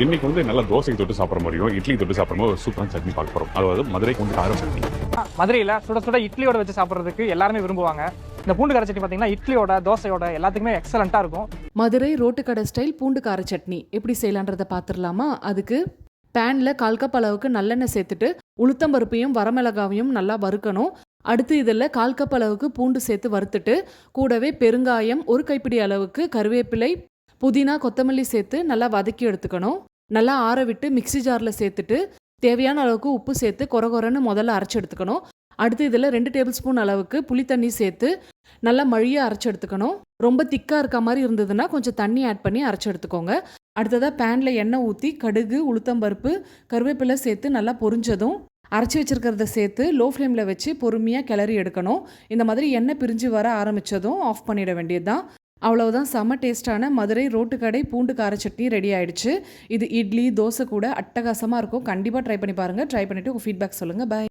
இன்னைக்கு நல்லா தோசை தொட்டு சாப்பிட்ற மாதிரியும் இட்லி தொட்டு சாப்பிட்ற மாதிரி ஒரு சூப்பரான சட்னி பார்க்க போறோம். அதாவது மதுரை பூண்டு கார சட்னி. மதுரையில் சுட சுட இட்லியோட வச்சு சாப்பிட்றதுக்கு எல்லாருமே விரும்புவாங்க. இந்த பூண்டு கார சட்னி பார்த்தீங்கன்னா இட்லியோட தோசையோட எல்லாத்துக்குமே எக்ஸலண்ட்டாக இருக்கும். மதுரை ரோட்டு கடை ஸ்டைல் பூண்டு கார சட்னி எப்படி செய்யலான்றதை பார்த்துடலாமா? அதுக்கு பேனில் 1/4 கப் அளவுக்கு நல்லெண்ணெய் சேர்த்துட்டு உளுத்தம்பருப்பையும் வரமிளகாவையும் நல்லா வறுக்கணும். அடுத்து இதில் 1/4 கப் அளவுக்கு பூண்டு சேர்த்து வறுத்துட்டு கூடவே பெருங்காயம், 1 கைப்பிடி அளவுக்கு கருவேப்பிலை, புதினா, கொத்தமல்லி சேர்த்து நல்லா வதக்கி எடுத்துக்கணும். நல்லா ஆற விட்டு மிக்ஸி ஜாரில் சேர்த்துட்டு தேவையான அளவுக்கு உப்பு சேர்த்து கொரகொரன்னு முதல்ல அரைச்சி எடுத்துக்கணும். அடுத்து இதில் 2 டேபிள் ஸ்பூன் அளவுக்கு புளி தண்ணி சேர்த்து நல்லா மழியாக அரைச்சி எடுத்துக்கணும். ரொம்ப திக்காக இருக்க மாதிரி இருந்ததுன்னா கொஞ்சம் தண்ணி ஆட் பண்ணி அரைச்சி எடுத்துக்கோங்க. அடுத்ததாக பேனில் எண்ணெய் ஊற்றி கடுகு, உளுத்தம்பருப்பு, கருவேப்பிலை சேர்த்து நல்லா பொரிஞ்சதும் அரைச்சி வச்சுருக்கிறத சேர்த்து லோ ஃப்ளேமில் வச்சு பொறுமையாக கிளறி எடுக்கணும். இந்த மாதிரி எண்ணெய் பிரிஞ்சு வர ஆரம்பித்ததும் ஆஃப் பண்ணிட வேண்டியது தான். அவ்வளவுதான், செம்ம டேஸ்டான மதுரை ரோட்டு கடை பூண்டு கார சட்னி ரெடி ஆயிடுச்சு. இது இட்லி, தோசை கூட அட்டகாசமாக இருக்கும். கண்டிப்பாக ட்ரை பண்ணி பாருங்கள். ட்ரை பண்ணிவிட்டு உங்கள் ஃபீட்பேக் சொல்லுங்கள். பை.